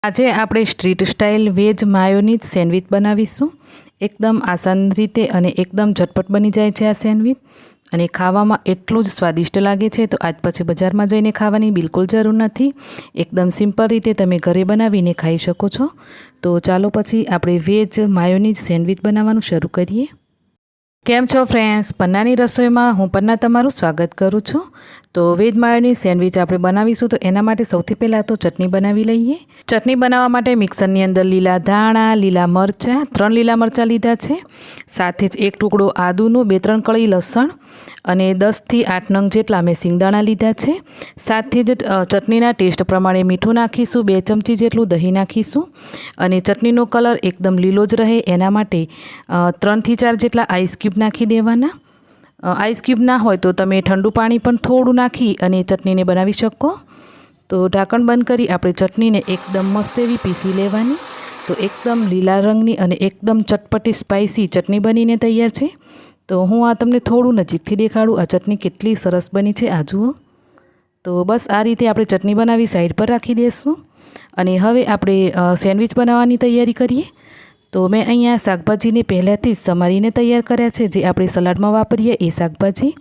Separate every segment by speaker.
Speaker 1: આજે આપણે street style veg mayonnaise sandwich બનાવીશું। એકદમ આસાન રીતે અને એકદમ ઝટપટ બની જાય છે આ સેન્ડવિચ અને ખાવામાં એટલું જ સ્વાદિષ્ટ લાગે છે। તો આજ પછી બજારમાં જઈને ખાવાની બિલકુલ જરૂર નથી, એકદમ સિમ્પલ રીતે તમે ઘરે બનાવીને ખાઈ શકો છો। તો ચાલો પછી આપણે વેજ માયોનીઝ સેન્ડવિચ બનાવવાનું શરૂ કરીએ। કેમ છો ફ્રેન્ડ્સ, પન્નાની રસોઈમાં હું પન્ના તમારું સ્વાગત કરું છું। તો વેજ માયોનીઝ સેન્ડવિચ આપણે બનાવીશું, તો એના માટે સૌથી પહેલાં તો ચટણી બનાવી લઈએ। ચટણી બનાવવા માટે મિક્સરની અંદર લીલા ધાણા, લીલા મરચાં, 3 લીલા મરચાં લીધા છે, સાથે જ એક ટુકડો આદુનો, 2-3 કળી લસણ અને 10 થી 8 નંગ જેટલા મેં સિંગદાણા લીધા છે। સાથે જ ચટણીના ટેસ્ટ પ્રમાણે મીઠું નાખીશું, 2 ચમચી જેટલું દહીં નાખીશું અને ચટણીનો કલર એકદમ લીલો જ રહે એના માટે 3 થી 4 જેટલા આઈસ ક્યુબ નાખી દેવાના। આઈસ ક્યુબ ના હોય તો તમે ઠંડુ પાણી પણ થોડું નાખી અને ચટણીને બનાવી શકો। તો ઢાંકણ બંધ કરી આપણે ચટણીને એકદમ મસ્ત એવી પીસી લેવાની। તો એકદમ લીલા રંગની અને એકદમ ચટપટી સ્પાઇસી ચટણી બનીને તૈયાર છે। તો હું આ તમને થોડું નજીકથી દેખાડું આ ચટણી કેટલી સરસ બની છે, આ જુઓ। તો બસ આ રીતે આપણે ચટણી બનાવી સાઈડ પર રાખી દઈશું અને હવે આપણે સેન્ડવિચ બનાવવાની તૈયારી કરીએ। તો મેં અહીંયા શાકભાજીને પહેલાંથી જ સમારીને તૈયાર કર્યા છે, જે આપણે સલાડમાં વાપરીએ એ શાકભાજી।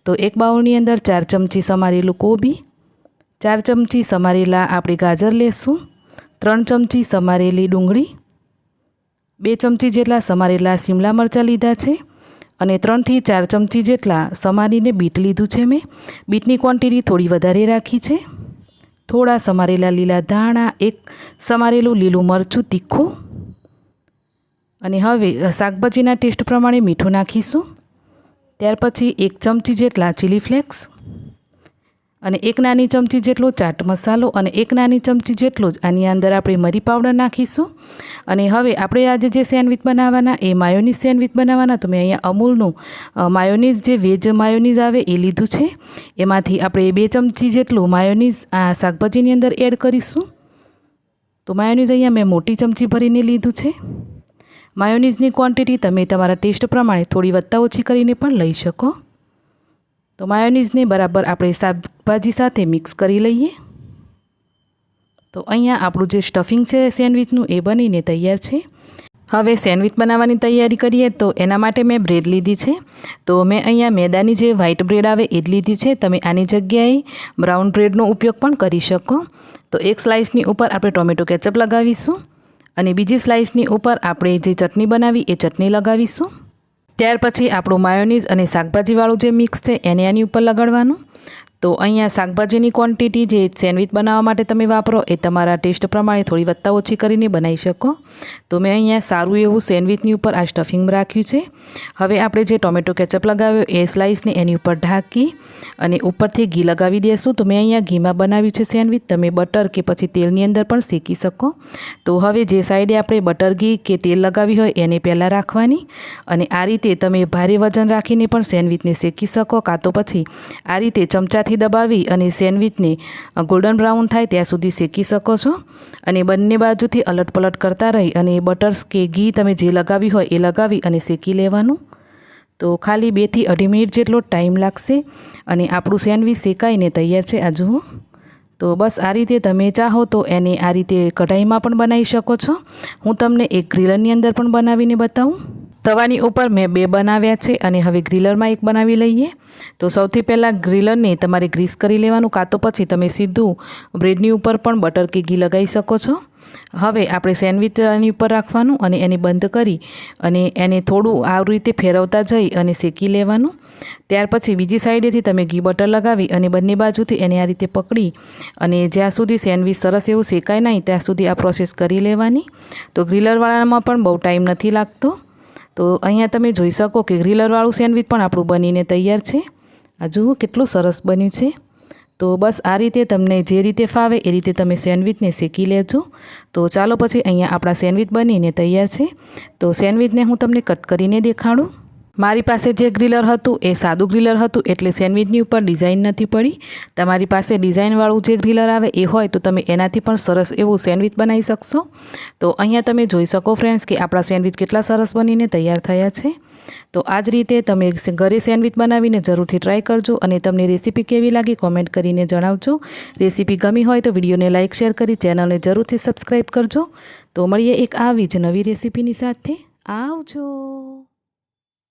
Speaker 1: તો એક બાઉલની અંદર 4 ચમચી સમારેલું કોબી, 4 ચમચી સમારેલા આપણે ગાજર લેશું, 3 ચમચી સમારેલી ડુંગળી, 2 ચમચી જેટલા સમારેલા શિમલા મરચાં લીધા છે અને 3 થી 4 ચમચી જેટલા સમારીને બીટ લીધું છે મેં। બીટની ક્વોન્ટિટી થોડી વધારે રાખી છે। થોડા સમારેલા લીલા ધાણા, 1 સમારેલું લીલું મરચું તીખું અને હવે શાકભાજીના ટેસ્ટ પ્રમાણે મીઠું નાખીશું। ત્યાર પછી 1 ચમચી જેટલા ચીલી ફ્લેક્સ અને 1 નાની ચમચી જેટલો ચાટ મસાલો અને 1 નાની ચમચી જેટલો જ આની અંદર આપણે મરી પાવડર નાખીશું। અને હવે આપણે આજે જે સેન્ડવિચ બનાવવાના એ માયોનીઝ સેન્ડવિચ બનાવવાના। તો મેં અહીંયા અમૂલનું માયોનીઝ જે વેજ માયોનીઝ આવે એ લીધું છે, એમાંથી આપણે 2 ચમચી જેટલું માયોનીઝ આ શાકભાજીની અંદર એડ કરીશું। તો માયોનીઝ અહીંયા મેં મોટી ચમચી ભરીને લીધું છે। માયોનીઝની ક્વોન્ટિટી તમે તમારા ટેસ્ટ પ્રમાણે થોડી વધતા ઓછી કરીને પણ લઈ શકો। તો માયોનીઝને બરાબર આપણે શાકભાજી સાથે મિક્સ કરી લઈએ। તો અહીંયા આપણું જે સ્ટફિંગ છે સેન્ડવિચનું એ બનીને તૈયાર છે। હવે સેન્ડવિચ બનાવવાની તૈયારી કરીએ। તો એના માટે મેં બ્રેડ લીધી છે। તો મેં અહીંયા મેદાની જે વ્હાઈટ બ્રેડ આવે એ જ લીધી છે, તમે આની જગ્યાએ બ્રાઉન બ્રેડનો ઉપયોગ પણ કરી શકો। તો એક સ્લાઇસની ઉપર આપણે ટોમેટો કેચઅપ લગાવીશું અને બીજી સ્લાઇસની ઉપર આપણે જે ચટણી બનાવી એ ચટણી લગાવીશું। ત્યાર પછી આપણું માયોનીઝ અને શાકભાજીવાળું જે મિક્સ છે એને આની ઉપર લગાડવાનું। તો અહીંયા શાકભાજીની ક્વોન્ટિટી જે સેન્ડવિચ બનાવવા માટે તમે વાપરો એ તમારા ટેસ્ટ પ્રમાણે થોડી વધતા ઓછી કરીને બનાવી શકો। તો મેં અહીંયા સારું એવું સેન્ડવિચની ઉપર આ સ્ટફિંગ રાખ્યું છે। હવે આપણે જે ટોમેટો કેચઅપ લગાવ્યો એ સ્લાઇસને એની ઉપર ઢાંકી અને ઉપરથી ઘી લગાવી દઈશું। તો મેં અહીંયા ઘીમાં બનાવ્યું છે સેન્ડવિચ, તમે બટર કે પછી તેલની અંદર પણ શેકી શકો। તો હવે જે સાઈડે આપણે બટર, ઘી કે તેલ લગાવી હોય એને પહેલાં રાખવાની અને આ રીતે તમે ભારે વજન રાખીને પણ સેન્ડવિચને શેકી શકો, કાં તો પછી આ રીતે ચમચાથી દબાવી અને સેન્ડવિચને ગોલ્ડન બ્રાઉન થાય ત્યાં સુધી શેકી શકો છો અને બંને બાજુથી અલટ-પલટ કરતા રહી અને બટર કે ઘી તમે જે લગાવી હોય એ લગાવી અને શેકી લેવાનું। તો ખાલી 2 થી 2.5 મિનિટ જેટલો ટાઈમ લાગશે અને આપણું સેન્ડવિચ શેકાઈને તૈયાર છે, આ જુઓ। તો બસ આ રીતે તમે ચાહો તો એને આ રીતે કઢાઈમાં પણ બનાવી શકો છો। હું તમને એક ગ્રીલરની અંદર પણ બનાવીને બતાવું। તવાની ઉપર મેં 2 બનાવ્યા છે અને હવે ગ્રીલરમાં એક બનાવી લઈએ। તો સૌથી પહેલાં ગ્રીલરને તમારે ગ્રીસ કરી લેવાનું, કાં તો પછી તમે સીધું બ્રેડની ઉપર પણ બટર કે ઘી લગાવી શકો છો। હવે આપણે સેન્ડવિચ આની ઉપર રાખવાનું અને એને બંધ કરી અને એને થોડું આ રીતે ફેરવતા જઈ અને શેકી લેવાનું। ત્યાર પછી બીજી સાઈડેથી તમે ઘી બટર લગાવી અને બંને બાજુથી એને આ રીતે પકડી અને જ્યાં સુધી સેન્ડવિચ સરસ એવું શેકાય નહીં ત્યાં સુધી આ પ્રોસેસ કરી લેવાની। તો ગ્રીલરવાળામાં પણ બહુ ટાઈમ નથી લાગતો। તો અહીંયા તમે જોઈ શકો કે ગ્રીલરવાળું સેન્ડવિચ પણ આપણું બનીને તૈયાર છે, આ જુઓ કેટલું સરસ બન્યું છે। તો બસ આ રીતે તમને જે રીતે ફાવે એ રીતે તમે સેન્ડવિચને શેકી લેજો। તો ચાલો પછી અહીંયા આપણા સેન્ડવિચ બનીને તૈયાર છે। તો સેન્ડવિચને હું તમને કટ કરીને દેખાડું। મારી પાસે જે ગ્રીલર હતું એ સાદું ગ્રીલર હતું એટલે સેન્ડવિચની ઉપર ડિઝાઇન નથી પડી। તમારી પાસે ડિઝાઇનવાળું જે ગ્રીલર આવે એ હોય તો તમે એનાથી પણ સરસ એવું સેન્ડવિચ બનાવી શકશો। તો અહીંયા તમે જોઈ શકો ફ્રેન્ડ્સ કે આપણા સેન્ડવિચ કેટલા સરસ બનીને તૈયાર થયા છે। તો આ જ રીતે તમે ઘરે સેન્ડવિચ બનાવીને જરૂરથી ટ્રાય કરજો અને તમને રેસીપી કેવી લાગી કોમેન્ટ કરીને જણાવજો. રેસીપી ગમી હોય તો વિડીયોને લાઇક શેર કરી ચેનલને જરૂરથી સબસ્ક્રાઈબ કરજો. તો મળીએ એક આવી જ નવી રેસીપીની સાથે. આવજો.